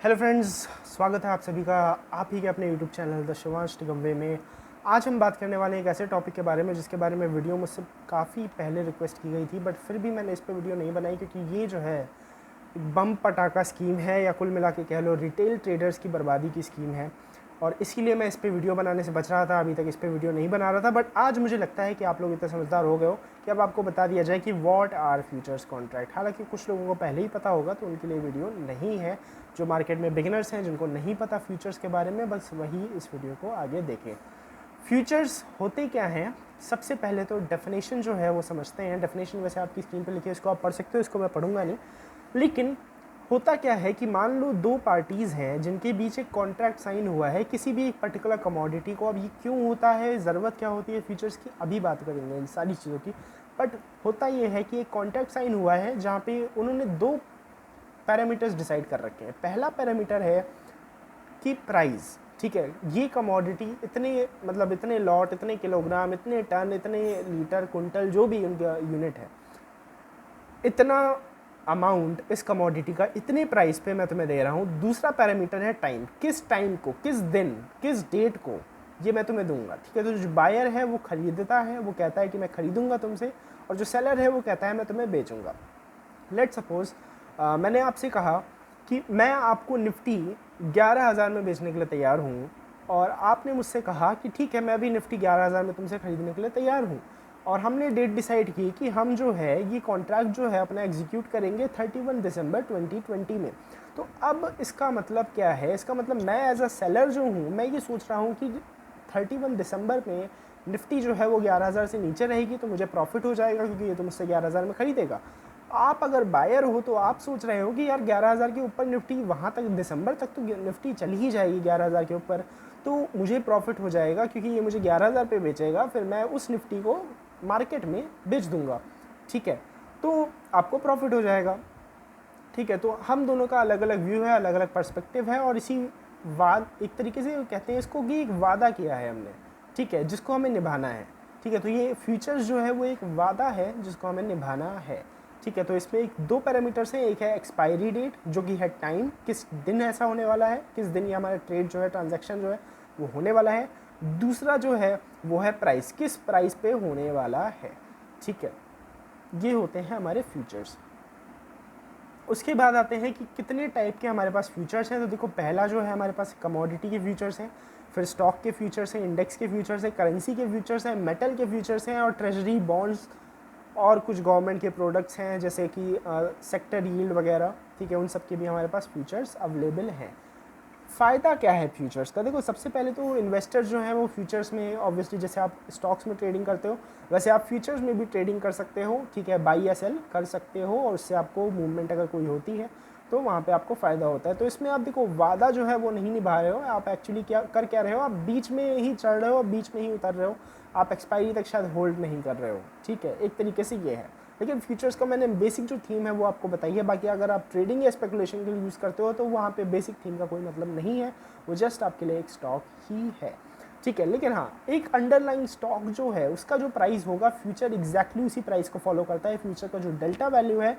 Hello friends, स्वागत है आप सभी का आप ही के अपने यूट्यूब चैनल द शिवांश टिकम्बे में। आज हम बात करने वाले हैं एक ऐसे टॉपिक के बारे में जिसके बारे में वीडियो मुझसे काफ़ी पहले रिक्वेस्ट की गई थी, बट फिर भी मैंने इस पर वीडियो नहीं बनाई क्योंकि ये जो है एक बम पटाखा स्कीम है, या कुल मिला के कह लो रिटेल ट्रेडर्स की बर्बादी की स्कीम है। और इसीलिए मैं इस पर वीडियो बनाने से बच रहा था, अभी तक इस पर वीडियो नहीं बना रहा था। बट आज मुझे लगता है कि आप लोग इतने समझदार हो गए हो कि अब आपको बता दिया जाए कि व्हाट आर फ्यूचर्स कॉन्ट्रैक्ट। हालांकि कुछ लोगों को पहले ही पता होगा तो उनके लिए वीडियो नहीं है। जो मार्केट में बिगिनर्स हैं, जिनको नहीं पता फ्यूचर्स के बारे में, बस वही इस वीडियो को आगे देखें। फ्यूचर्स होते क्या हैं, सबसे पहले तो डेफिनेशन जो है वो समझते हैं। डेफिनेशन वैसे आपकी स्क्रीन पर लिखी है, इसको आप पढ़ सकते हो, इसको मैं पढ़ूंगा नहीं। लेकिन होता क्या है कि मान लो दो पार्टीज़ हैं जिनके बीच एक कॉन्ट्रैक्ट साइन हुआ है किसी भी एक पर्टिकुलर कमोडिटी को। अब ये क्यों होता है, ज़रूरत क्या होती है फ्यूचर्स की, अभी बात करेंगे इन सारी चीज़ों की। बट होता ये है कि एक कॉन्ट्रैक्ट साइन हुआ है जहाँ पे उन्होंने दो पैरामीटर्स डिसाइड कर रखे हैं। पहला पैरामीटर है कि प्राइस, ठीक है, ये कमोडिटी इतने मतलब इतने लॉट, इतने किलोग्राम, इतने टन, इतने लीटर, कुंटल, जो भी उनका यूनिट है, इतना अमाउंट इस कमोडिटी का इतने प्राइस पे मैं तुम्हें दे रहा हूँ। दूसरा पैरामीटर है टाइम, किस टाइम को, किस दिन, किस डेट को ये मैं तुम्हें दूंगा। ठीक है, तो जो बायर है वो खरीदता है, वो कहता है कि मैं खरीदूंगा तुमसे, और जो सेलर है वो कहता है मैं तुम्हें बेचूंगा। लेट सपोज मैंने आपसे कहा कि मैं आपको निफ्टी 11,000 में बेचने के लिए तैयार हूँ, और आपने मुझसे कहा कि ठीक है, मैं भी निफ्टी 11,000 में तुमसे खरीदने के लिए तैयार हूँ। और हमने डेट डिसाइड की कि हम जो है ये कॉन्ट्रैक्ट जो है अपना एग्जीक्यूट करेंगे 31 दिसंबर 2020 में। तो अब इसका मतलब क्या है, इसका मतलब मैं एज अ सेलर जो हूँ, मैं ये सोच रहा हूँ कि 31 दिसंबर में निफ्टी जो है वो 11,000 से नीचे रहेगी तो मुझे प्रॉफिट हो जाएगा, क्योंकि ये तो मुझसे 11,000 में खरीदेगा। आप अगर बायर हो तो आप सोच रहे हो कि यार 11,000 के ऊपर निफ्टी, वहाँ तक दिसंबर तक तो निफ्टी चली ही जाएगी 11,000 के ऊपर, तो मुझे प्रॉफिट हो जाएगा क्योंकि ये मुझे 11,000 पे बेचेगा, फिर मैं उस निफ्टी को मार्केट में बेच दूंगा। ठीक है, तो आपको प्रॉफिट हो जाएगा। ठीक है, तो हम दोनों का अलग अलग व्यू है, अलग अलग पर्सपेक्टिव है, और इसी वाद एक तरीके से कहते हैं इसको कि एक वादा किया है हमने, ठीक है, जिसको हमें निभाना है। ठीक है, तो ये फ्यूचर्स जो है वो एक वादा है जिसको हमें निभाना है। ठीक है, तो इसमें एक दो पैरामीटर्स हैं, एक है एक्सपायरी डेट जो कि है टाइम, किस दिन ऐसा होने वाला है, किस दिन ये हमारा ट्रेड जो है, ट्रांजैक्शन जो है वो होने वाला है। दूसरा जो है वो है प्राइस, किस प्राइस पे होने वाला है। ठीक है, ये होते हैं हमारे फ्यूचर्स। उसके बाद आते हैं कि कितने टाइप के हमारे पास फ्यूचर्स हैं। तो देखो, पहला जो है हमारे पास कमोडिटी के फ्यूचर्स हैं, फिर स्टॉक के फ्यूचर्स हैं, इंडेक्स के फ्यूचर्स हैं, करेंसी के फ्यूचर्स हैं, मेटल के फ्यूचर्स हैं, और ट्रेजरी बॉन्ड्स और कुछ गवर्नमेंट के प्रोडक्ट्स हैं जैसे कि सेक्टर यील्ड वगैरह। ठीक है, उन सब के भी हमारे पास फ्यूचर्स अवेलेबल हैं। फ़ायदा क्या है फ्यूचर्स का, देखो सबसे पहले तो इन्वेस्टर्स जो हैं वो फ्यूचर्स में ऑब्वियसली, जैसे आप स्टॉक्स में ट्रेडिंग करते हो वैसे आप फ्यूचर्स में भी ट्रेडिंग कर सकते हो। ठीक है, बाई या सेल कर सकते हो, और उससे आपको मूवमेंट अगर कोई होती है तो वहाँ पे आपको फ़ायदा होता है। तो इसमें आप देखो, वादा जो है वो नहीं निभा रहे हो आप, एक्चुअली क्या रहे हो, आप बीच में ही चढ़ रहे हो, बीच में ही उतर रहे हो, आप एक्सपायरी तक शायद होल्ड नहीं कर रहे हो। ठीक है, एक तरीके से ये है। लेकिन फ्यूचर्स का मैंने बेसिक जो थीम है वो आपको बताई है। बाकी अगर आप ट्रेडिंग या स्पेकुलेशन के लिए यूज़ करते हो तो वहाँ पे बेसिक थीम का कोई मतलब नहीं है, वो जस्ट आपके लिए एक स्टॉक ही है। ठीक है, लेकिन हाँ, एक अंडरलाइन स्टॉक जो है उसका जो प्राइस होगा, फ्यूचर एग्जैक्टली उसी प्राइस को फॉलो करता है। फ्यूचर का जो डेल्टा वैल्यू है,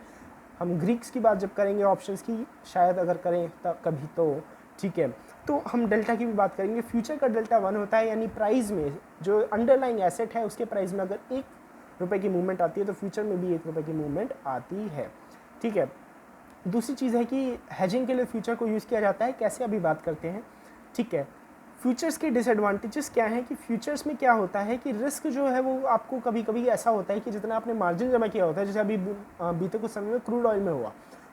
हम ग्रीक्स की बात जब करेंगे ऑप्शंस की, शायद अगर करें तब कभी तो, ठीक है, तो हम डेल्टा की भी बात करेंगे। फ्यूचर का डेल्टा 1 होता है, यानी प्राइस में जो अंडरलाइन एसेट है उसके प्राइस में अगर ₹1 की मूवमेंट आती है तो फ्यूचर में भी ₹1 की मूवमेंट आती है। ठीक है, दूसरी चीज़ है कि हेजिंग के लिए फ्यूचर को यूज़ किया जाता है, कैसे अभी बात करते हैं। ठीक है, फ्यूचर्स के डिसएडवांटेजेस क्या हैं कि फ्यूचर्स में क्या होता है कि रिस्क जो है वो आपको कभी कभी ऐसा होता है कि जितना आपने मार्जिन जमा किया होता है, जैसे अभी बीते कुछ समय में क्रूड ऑयल में हुआ,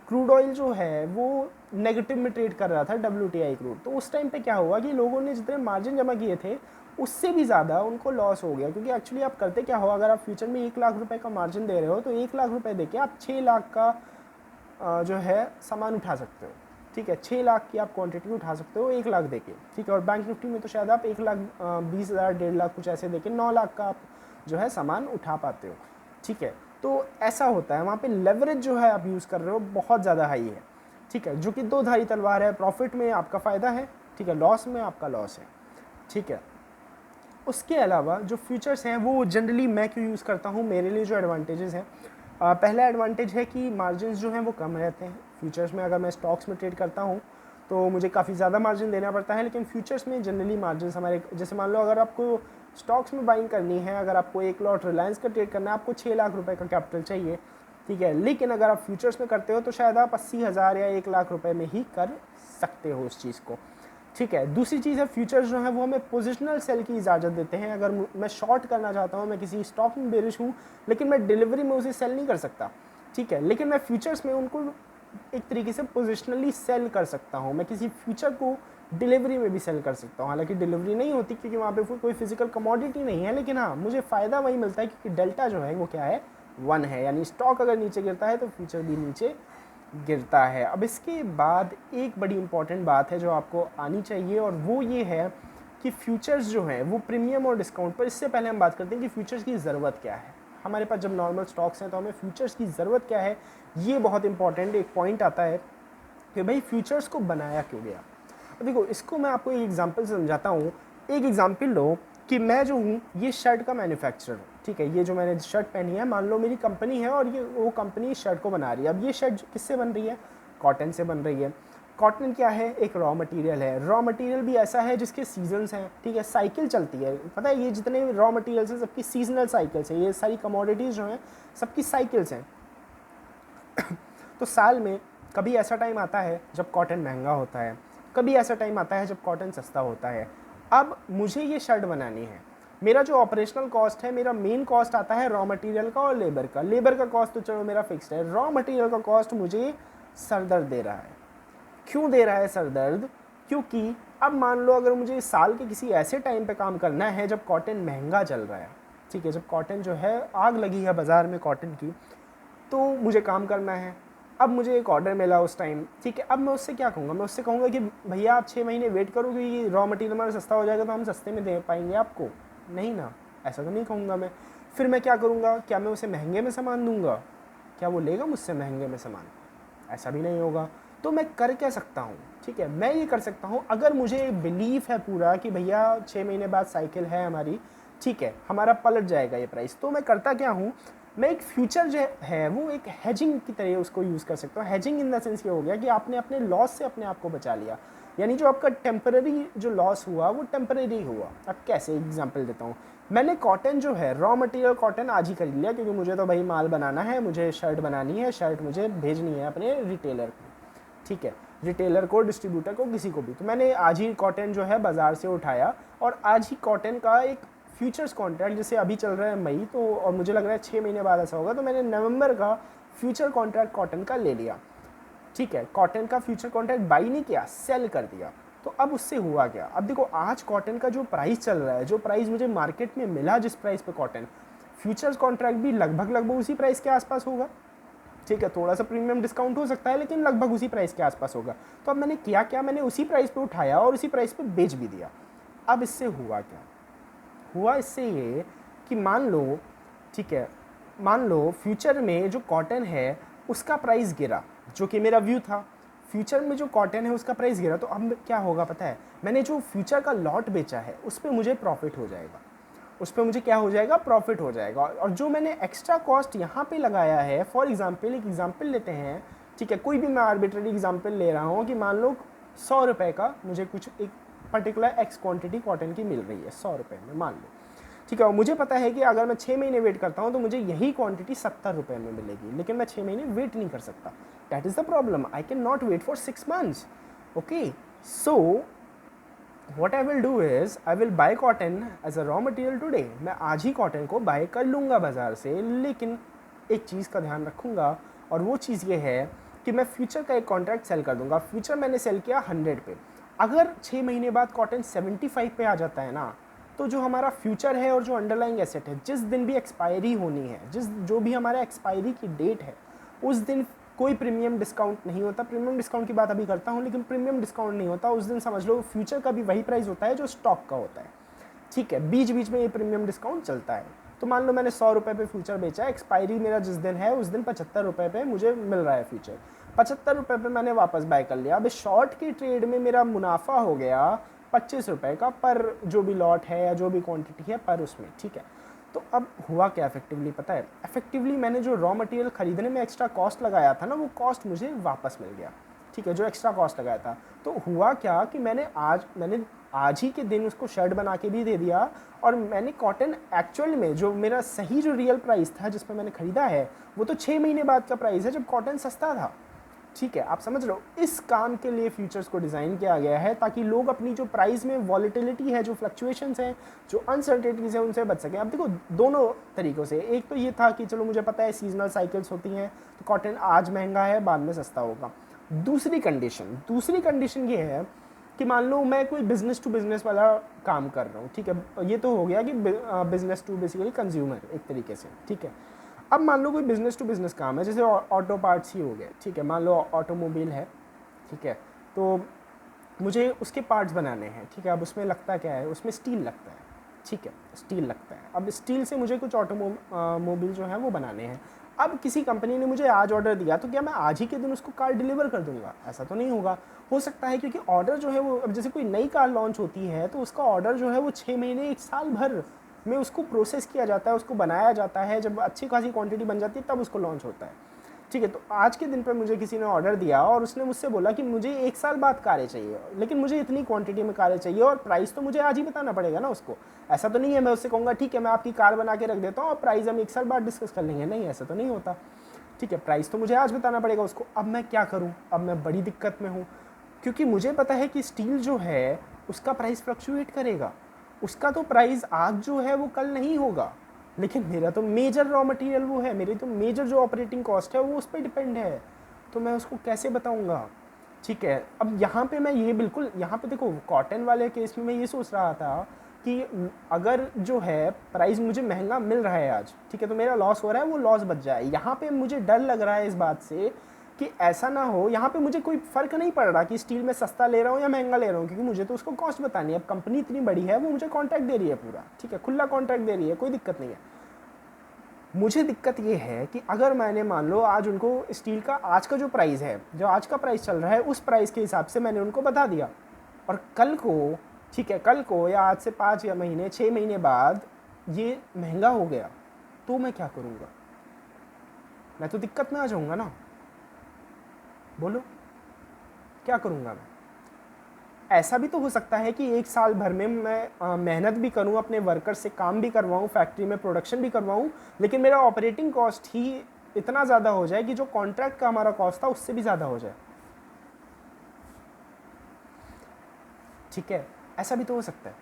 क्रूड ऑयल जो है वो नेगेटिव में ट्रेड कर रहा था, WTI क्रूड। तो उस टाइम पे क्या हुआ कि लोगों ने जितने मार्जिन जमा किए थे उससे भी ज़्यादा उनको लॉस हो गया, क्योंकि एक्चुअली आप करते क्या हो, अगर आप फ्यूचर में 1 लाख रुपए का मार्जिन दे रहे हो तो 1 लाख रुपए दे के आप 6 लाख का जो है सामान उठा सकते हो। ठीक है, 6 लाख की आप क्वांटिटी उठा सकते हो 1 लाख देके। ठीक है, और बैंक निफ्टी में तो शायद आप 1,20,000 1.5 लाख कुछ ऐसे देके 9 लाख का आप जो है सामान उठा पाते हो। ठीक है, तो ऐसा होता है, वहाँ पे लेवरेज जो है आप यूज़ कर रहे हो बहुत ज़्यादा हाई है। ठीक है, जो कि दो धारी तलवार है, प्रॉफिट में आपका फ़ायदा है, ठीक है, लॉस में आपका लॉस है। ठीक है, उसके अलावा जो फीचर्स हैं वो जनरली मैं क्यों यूज़ करता हूँ, मेरे लिए जो एडवांटेजेस हैं, पहला एडवांटेज है कि मार्जिन जो हैं वो कम रहते हैं फ्यूचर्स में। अगर मैं स्टॉक्स में ट्रेड करता हूँ तो मुझे काफ़ी ज़्यादा मार्जिन देना पड़ता है। लेकिन फ्यूचर्स में जनरली मार्जिन हमारे, जैसे मान लो अगर आपको स्टॉक्स में बाइंग करनी है, अगर आपको एक लॉट रिलायंस का ट्रेड करना है, आपको 6 लाख रुपए का कैपिटल चाहिए, ठीक है। लेकिन अगर आप फ्यूचर्स में करते हो तो शायद आप 80,000 या 1 लाख रुपए में ही कर सकते हो उस चीज़ को, ठीक है। दूसरी चीज़ है, फ्यूचर्स जो है वो हमें पोजिशनल सेल की इजाज़त देते हैं। अगर मैं शॉर्ट करना चाहता हूँ, मैं किसी स्टॉक में बेरिश हूँ, लेकिन मैं डिलीवरी में उसे सेल नहीं कर सकता, ठीक है। लेकिन मैं फ्यूचर्स में उनको एक तरीके से पोजिशनली सेल कर सकता हूँ। मैं किसी फ्यूचर को डिलीवरी में भी सेल कर सकता हूँ, हालांकि डिलीवरी नहीं होती क्योंकि वहाँ पे कोई फिजिकल कमोडिटी नहीं है, लेकिन हाँ मुझे फ़ायदा वही मिलता है क्योंकि डेल्टा जो है वो क्या है, 1 है। यानी स्टॉक अगर नीचे गिरता है तो फ्यूचर भी नीचे गिरता है। अब इसके बाद एक बड़ी इंपॉर्टेंट बात है जो आपको आनी चाहिए, और वो ये है कि फ्यूचर्स जो हैं वो प्रीमियम और डिस्काउंट पर। इससे पहले हम बात करते हैं कि फ्यूचर्स की ज़रूरत क्या है। हमारे पास जब नॉर्मल स्टॉक्स हैं तो हमें फ्यूचर्स की ज़रूरत क्या है, ये बहुत इंपॉर्टेंट एक पॉइंट आता है कि भाई फ्यूचर्स को बनाया क्यों गया। देखो, इसको मैं आपको एक एग्जांपल से समझाता हूँ। एक एग्जांपल लो कि मैं जो हूँ ये शर्ट का मैन्युफैक्चरर हूँ, ठीक है। ये जो मैंने शर्ट पहनी है, मान लो मेरी कंपनी है और ये वो कंपनी इस शर्ट को बना रही है। अब ये शर्ट किससे बन रही है, कॉटन से बन रही है। कॉटन क्या है, एक रॉ मटेरियल है। रॉ मटेरियल भी ऐसा है जिसके सीजन्स हैं, ठीक है, साइकिल चलती है। पता है ये जितने रॉ मटेरियल्स हैं सबकी सीजनल साइकिल्स है। ये सारी कमोडिटीज़ जो हैं सबकी साइकिल्स हैं। तो साल में कभी ऐसा टाइम आता है जब कॉटन महंगा होता है, कभी ऐसा टाइम आता है जब कॉटन सस्ता होता है। अब मुझे ये शर्ट बनानी है, मेरा जो ऑपरेशनल कॉस्ट है, मेरा मेन कॉस्ट आता है रॉ मटेरियल का और लेबर का। लेबर का कॉस्ट तो चलो मेरा फिक्स्ड है, रॉ मटेरियल का कॉस्ट मुझे सर दर्द दे रहा है। क्यों दे रहा है सर दर्द, क्योंकि अब मान लो अगर मुझे साल के किसी ऐसे टाइम पे काम करना है जब कॉटन महंगा चल रहा है, ठीक है, जब कॉटन जो है आग लगी है बाज़ार में कॉटन की, तो मुझे काम करना है। अब मुझे एक ऑर्डर मिला उस टाइम, ठीक है। अब मैं उससे क्या कहूँगा, मैं उससे कहूँगा कि भैया आप 6 महीने वेट करो क्योंकि रॉ मटेरियल हमारा सस्ता हो जाएगा तो हम सस्ते में दे पाएंगे आपको। नहीं ना, ऐसा तो नहीं कहूँगा मैं। फिर मैं क्या करूँगा, क्या मैं उसे महंगे में सामान दूँगा, क्या वो लेगा मुझसे महंगे में सामान, ऐसा भी नहीं होगा। तो मैं कर क्या सकता हूँ, ठीक है, मैं ये कर सकता हूँ, अगर मुझे बिलीफ है पूरा कि भैया 6 महीने बाद साइकिल है हमारी, ठीक है, हमारा पलट जाएगा ये प्राइस, तो मैं करता क्या हूँ, मैं एक फ्यूचर जो है वो एक हेजिंग की तरह उसको यूज़ कर सकता हूँ। हेजिंग इन द सेंस ये हो गया कि आपने अपने लॉस से अपने आप को बचा लिया, यानी जो आपका टेम्पररी जो लॉस हुआ वो टेम्पररी हुआ। अब कैसे, एग्जांपल देता हूँ, मैंने कॉटन जो है रॉ मटेरियल कॉटन आज ही खरीद लिया क्योंकि मुझे तो भाई माल बनाना है, मुझे शर्ट बनानी है, शर्ट मुझे भेजनी है अपने रिटेलर को, ठीक है, रिटेलर को, डिस्ट्रीब्यूटर को, किसी को भी। तो मैंने आज ही कॉटन जो है बाज़ार से उठाया और आज ही कॉटन का एक फ्यूचर्स कॉन्ट्रैक्ट, जैसे अभी चल रहा है मई, तो और मुझे लग रहा है 6 महीने बाद ऐसा होगा, तो मैंने नवंबर का फ्यूचर कॉन्ट्रैक्ट कॉटन का ले लिया, ठीक है। कॉटन का फ्यूचर कॉन्ट्रैक्ट बाई नहीं किया, सेल कर दिया। तो अब उससे हुआ क्या, अब देखो आज कॉटन का जो प्राइस चल रहा है, जो प्राइस मुझे मार्केट में मिला, जिस प्राइस पे कॉटन, फ्यूचर्स कॉन्ट्रैक्ट भी लगभग उसी प्राइस के आसपास होगा, ठीक है। थोड़ा सा प्रीमियम डिस्काउंट हो सकता है लेकिन लगभग उसी प्राइस के आसपास होगा। तो अब मैंने किया क्या, मैंने उसी प्राइस पे उठाया और उसी प्राइस पे बेच भी दिया। अब इससे हुआ क्या, हुआ इससे ये कि मान लो, ठीक है, मान लो फ्यूचर में जो कॉटन है उसका प्राइस गिरा, जो कि मेरा व्यू था, फ्यूचर में जो कॉटन है उसका प्राइस गिरा। तो अब क्या होगा पता है, मैंने जो फ्यूचर का लॉट बेचा है उस पर मुझे प्रॉफिट हो जाएगा, उस पर मुझे क्या हो जाएगा, प्रॉफिट हो जाएगा। और जो मैंने एक्स्ट्रा कॉस्ट यहाँ पे लगाया है, फॉर एग्जांपल एक एग्जांपल लेते हैं, ठीक है, कोई भी मैं आर्बिट्ररी एग्जांपल ले रहा हूँ कि मान लो 100 रुपये का मुझे कुछ एक पर्टिकुलर एक्स क्वांटिटी कॉटन की मिल रही है 100 रुपये में, मान लो, ठीक है। और मुझे पता है कि अगर मैं 6 महीने वेट करता हूँ तो मुझे यही क्वांटिटी 70 रुपये में मिलेगी, लेकिन मैं 6 महीने वेट नहीं कर सकता। That is the problem, I can not wait for 6 months, okay. So what I will do is I will buy cotton as a raw material today। मैं आज ही कॉटन को बाय कर लूँगा बाज़ार से, लेकिन एक चीज़ का ध्यान रखूँगा, और वो चीज़ ये है कि मैं फ्यूचर का एक कॉन्ट्रैक्ट सेल कर दूँगा। फ्यूचर मैंने सेल किया 100 पे, अगर 6 महीने बाद कॉटन 75 पे आ जाता है ना, तो जो हमारा फ्यूचर है और जो अंडरलाइंग एसेट है, जिस दिन भी एक्सपायरी होनी है, जो भी हमारा एक्सपायरी की डेट है, उस दिन कोई प्रीमियम डिस्काउंट नहीं होता। प्रीमियम डिस्काउंट की बात अभी करता हूँ, लेकिन प्रीमियम डिस्काउंट नहीं होता उस दिन। समझ लो फ्यूचर का भी वही प्राइस होता है जो स्टॉक का होता है, ठीक है, बीच बीच में ये प्रीमियम डिस्काउंट चलता है। तो मान लो मैंने 100 रुपये पे फ्यूचर बेचा, एक्सपायरी मेरा जिस दिन है उस दिन 75 रुपये पे मुझे मिल रहा है फ्यूचर, 75 रुपये पे मैंने वापस बाय कर लिया। अब शॉर्ट की ट्रेड में मेरा मुनाफा हो गया 25 रुपये का पर जो भी लॉट है या जो भी क्वांटिटी है पर उसमें, ठीक है। तो अब हुआ क्या इफेक्टिवली पता है, इफेक्टिवली मैंने जो रॉ मटेरियल खरीदने में एक्स्ट्रा कॉस्ट लगाया था ना, वो कॉस्ट मुझे वापस मिल गया। ठीक है, जो एक्स्ट्रा कॉस्ट लगाया था। तो हुआ क्या कि मैंने आज ही के दिन उसको शर्ट बना के भी दे दिया, और मैंने कॉटन एक्चुअल में जो मेरा सही जो रियल प्राइस था जिस पर मैंने ख़रीदा है, वो तो 6 महीने बाद का प्राइस है जब कॉटन सस्ता था। ठीक है, आप समझ लो, इस काम के लिए फ्यूचर्स को डिज़ाइन किया गया है ताकि लोग अपनी जो प्राइस में वॉलेटिलिटी है, जो फ्लक्चुएशंस हैं, जो अनसर्टेनिटीज़ हैं, उनसे बच सकें। अब देखो दोनों तरीक़ों से, एक तो ये था कि चलो मुझे पता है सीजनल साइकिल्स होती हैं, तो कॉटन आज महंगा है बाद में सस्ता होगा। दूसरी कंडीशन ये है कि मान लो मैं कोई बिज़नेस टू बिज़नेस वाला काम कर रहा हूँ, ठीक है, ये तो हो गया कि बिज़नेस टू बेसिकली कंज्यूमर एक तरीके से। ठीक है, अब मान लो कोई बिज़नेस टू बिज़नेस काम है, जैसे ऑटो पार्ट्स ही हो गए। ठीक है, मान लो ऑटोमोबाइल है, ठीक है, तो मुझे उसके पार्ट्स बनाने हैं। ठीक है, अब उसमें लगता क्या है, उसमें स्टील लगता है। ठीक है, स्टील लगता है। अब स्टील से मुझे कुछ ऑटोमोबाइल जो है वो बनाने हैं। अब किसी कंपनी ने मुझे आज ऑर्डर दिया, तो क्या मैं आज ही के दिन उसको कार डिलीवर कर दूंगा? ऐसा तो नहीं होगा। हो सकता है क्योंकि ऑर्डर जो है वो, अब जैसे कोई नई कार लॉन्च होती है तो उसका ऑर्डर जो है वो 6 महीने 1 साल भर में उसको प्रोसेस किया जाता है, उसको बनाया जाता है। जब अच्छी खासी क्वांटिटी बन जाती है तब उसको लॉन्च होता है। ठीक है, तो आज के दिन पर मुझे किसी ने ऑर्डर दिया और उसने मुझसे बोला कि मुझे 1 साल बाद कारें चाहिए, लेकिन मुझे इतनी क्वांटिटी में कारें चाहिए और प्राइस तो मुझे आज ही बताना पड़ेगा ना उसको। ऐसा तो नहीं है मैं उससे कहूँगा ठीक है मैं आपकी कार बना के रख देता हूँ और प्राइस हम 1 साल बाद डिस्कस कर लेंगे। नहीं, ऐसा तो नहीं होता। ठीक है, प्राइस तो मुझे आज बताना पड़ेगा उसको। अब मैं क्या करूँ? अब मैं बड़ी दिक्कत में हूँ, क्योंकि मुझे पता है कि स्टील जो है उसका प्राइस फ्लक्चुएट करेगा। उसका तो प्राइस आज जो है वो कल नहीं होगा, लेकिन मेरा तो मेजर रॉ मटेरियल वो है, मेरी तो मेजर जो ऑपरेटिंग कॉस्ट है वो उस पर डिपेंड है। तो मैं उसको कैसे बताऊंगा? ठीक है, अब यहाँ पे मैं ये बिल्कुल, यहाँ पे देखो कॉटन वाले केस में मैं ये सोच रहा था कि अगर जो है प्राइस मुझे महंगा मिल रहा है आज, ठीक है, तो मेरा लॉस हो रहा है, वो लॉस बच जाए। यहाँ पे मुझे डर लग रहा है इस बात से कि ऐसा ना हो, यहाँ पे मुझे कोई फ़र्क नहीं पड़ रहा कि स्टील में सस्ता ले रहा हूँ या महंगा ले रहा हूँ, क्योंकि मुझे तो उसको कॉस्ट बतानी है। अब कंपनी इतनी बड़ी है, वो मुझे कॉन्ट्रैक्ट दे रही है पूरा, ठीक है, खुला कॉन्ट्रैक्ट दे रही है, कोई दिक्कत नहीं है। मुझे दिक्कत ये है कि अगर मैंने मान लो आज उनको स्टील का आज का जो प्राइस है, जो आज का प्राइस चल रहा है, उस प्राइस के हिसाब से मैंने उनको बता दिया, और कल को, ठीक है, कल को या आज से 5 या महीने 6 महीने बाद ये महंगा हो गया, तो मैं क्या करूँगा? मैं तो दिक्कत में आ जाऊँगा ना। बोलो क्या करूँगा मैं? ऐसा भी तो हो सकता है कि 1 साल भर में मैं मेहनत भी करूँ, अपने वर्कर से काम भी करवाऊँ, फैक्ट्री में प्रोडक्शन भी करवाऊँ, लेकिन मेरा ऑपरेटिंग कॉस्ट ही इतना ज़्यादा हो जाए कि जो कॉन्ट्रैक्ट का हमारा कॉस्ट था उससे भी ज़्यादा हो जाए। ठीक है, ऐसा भी तो हो सकता है।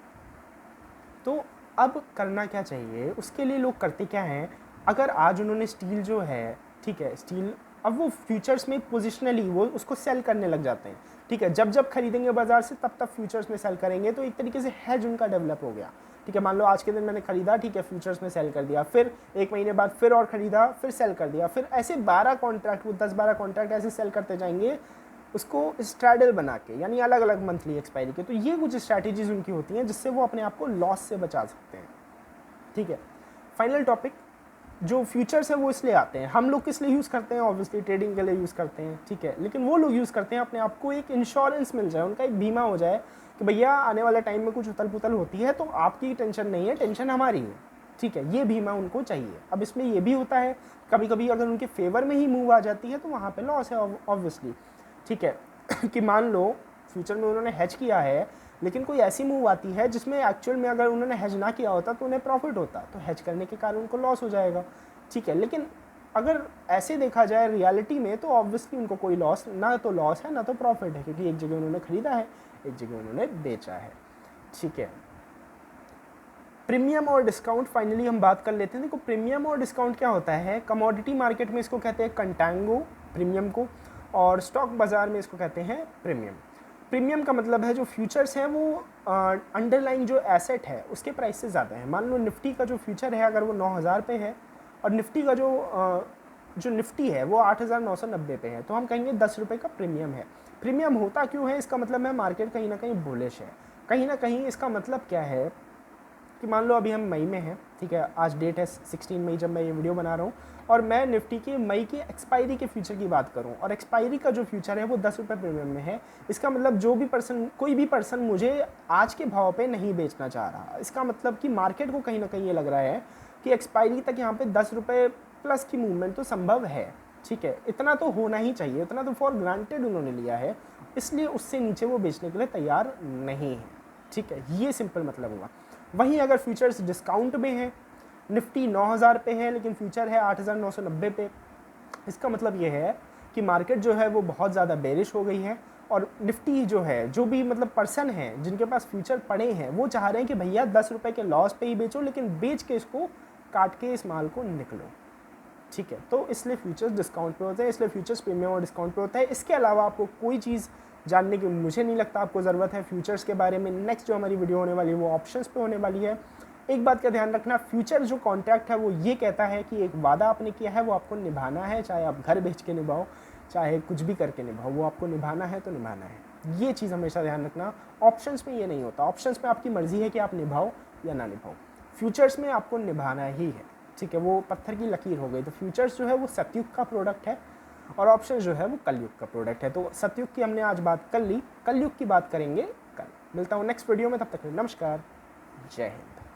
तो अब करना क्या चाहिए? उसके लिए लोग करते क्या हैं, अगर आज उन्होंने स्टील जो है, ठीक है, स्टील, अब वो फ्यूचर्स में पोजिशनली वो उसको सेल करने लग जाते हैं। ठीक है, जब जब खरीदेंगे बाजार से तब तब फ्यूचर्स में सेल करेंगे, तो एक तरीके से हेज उनका डेवलप हो गया। ठीक है, मान लो आज के दिन मैंने खरीदा, ठीक है, फ्यूचर्स में सेल कर दिया, फिर 1 महीने बाद फिर और खरीदा, फिर सेल कर दिया, फिर ऐसे 12 कॉन्ट्रैक्ट, वो 10-12 कॉन्ट्रैक्ट ऐसे सेल करते जाएंगे उसको स्ट्रैडल बना के, यानी अलग अलग मंथली एक्सपायरी के। तो ये कुछ स्ट्रैटेजीज उनकी होती हैं जिससे वो अपने आप को लॉस से बचा सकते हैं। ठीक है, फाइनल टॉपिक, जो फ्यूचर्स है वो इसलिए आते हैं, हम लोग किस लिए यूज़ करते हैं? ऑब्वियसली ट्रेडिंग के लिए यूज़ करते हैं। ठीक है, लेकिन वो लोग यूज़ करते हैं अपने आप को एक इंश्योरेंस मिल जाए, उनका एक बीमा हो जाए कि भैया आने वाले टाइम में कुछ उथल पुथल होती है तो आपकी टेंशन नहीं है, टेंशन हमारी है। ठीक है, ये बीमा उनको चाहिए। अब इसमें ये भी होता है कभी कभी अगर उनके फेवर में ही मूव आ जाती है तो वहाँ पर लॉस है ऑब्वियसली। ठीक है कि मान लो फ्यूचर में उन्होंने हेज किया है, लेकिन कोई ऐसी मूव आती है जिसमें एक्चुअल में अगर उन्होंने हेज ना किया होता तो उन्हें प्रॉफिट होता, तो हेज करने के कारण उनको लॉस हो जाएगा। ठीक है, लेकिन अगर ऐसे देखा जाए रियलिटी में तो ऑब्वियसली उनको कोई लॉस, ना तो लॉस है ना तो प्रॉफिट है, क्योंकि एक जगह उन्होंने खरीदा है, एक जगह उन्होंने बेचा है। ठीक है, प्रीमियम और डिस्काउंट फाइनली हम बात कर लेते हैं। देखो प्रीमियम और डिस्काउंट क्या होता है, कमोडिटी मार्केट में इसको कहते हैं कंटांगो प्रीमियम को, और स्टॉक बाज़ार में इसको कहते हैं प्रीमियम। प्रीमियम का मतलब है जो फ्यूचर्स हैं वो अंडरलाइन जो एसेट है उसके प्राइस से ज़्यादा है। मान लो निफ्टी का जो फ्यूचर है अगर वो 9,000 पे है और निफ्टी का जो निफ्टी है वो 8,990 पे है, तो हम कहेंगे 10 रुपये का प्रीमियम है। प्रीमियम होता क्यों है? इसका मतलब है मार्केट कहीं ना कहीं बुलिश है। कहीं ना कहीं इसका मतलब क्या है कि मान लो अभी हम मई में हैं, ठीक है, आज डेट है 16 मई जब मैं ये वीडियो बना रहा हूँ, और मैं निफ्टी के मई के एक्सपायरी के फ्यूचर की बात करूँ, और एक्सपायरी का जो फ्यूचर है वो 10 रुपये प्रीमियम में है। इसका मतलब जो भी पर्सन, कोई भी पर्सन मुझे आज के भाव पे नहीं बेचना चाह रहा। इसका मतलब कि मार्केट को कहीं ना कहीं ये लग रहा है कि एक्सपायरी तक यहाँ पे 10 रुपये प्लस की मूवमेंट तो संभव है। ठीक है, इतना तो होना ही चाहिए, इतना तो फॉर ग्रांटेड उन्होंने लिया है, इसलिए उससे नीचे वो बेचने के लिए तैयार नहीं है। ठीक है, ये सिंपल मतलब हुआ। वहीं अगर फ्यूचर्स डिस्काउंट में है, निफ्टी 9000 पे है लेकिन फ्यूचर है 8990 पे, इसका मतलब ये है कि मार्केट जो है वो बहुत ज़्यादा बेरिश हो गई है, और निफ्टी जो है, जो भी मतलब पर्सन है जिनके पास फ्यूचर पड़े हैं, वो चाह रहे हैं कि भैया 10 रुपये के लॉस पे ही बेचो, लेकिन बेच के इसको काट के इस माल को निकलो। ठीक है, तो इसलिए फ्यूचर्स डिस्काउंट पे होते हैं, इसलिए फ्यूचर्स प्रीमियम और डिस्काउंट पे होता है। इसके अलावा आपको कोई चीज़ जानने की मुझे नहीं लगता आपको ज़रूरत है फ्यूचर्स के बारे में। नेक्स्ट जो हमारी वीडियो होने वाली है वो ऑप्शंस पे होने वाली है। एक बात का ध्यान रखना, फ्यूचर जो कॉन्ट्रैक्ट है वो ये कहता है कि एक वादा आपने किया है वो आपको निभाना है, चाहे आप घर बेच के निभाओ, चाहे कुछ भी करके निभाओ, वो आपको निभाना है तो निभाना है। ये चीज़ हमेशा ध्यान रखना। ऑप्शंस में ये नहीं होता, ऑप्शंस में आपकी मर्जी है कि आप निभाओ या ना निभाओ, फ्यूचर्स में आपको निभाना ही है। ठीक है, वो पत्थर की लकीर हो गई। तो फ्यूचर्स जो है वो सतयुग का प्रोडक्ट है, और ऑप्शन जो है वो कलयुग का प्रोडक्ट है। तो सतयुग की हमने आज बात कर ली, कलयुग की बात करेंगे कल। मिलता हूँ नेक्स्ट वीडियो में, तब तक नमस्कार, जय हिंद।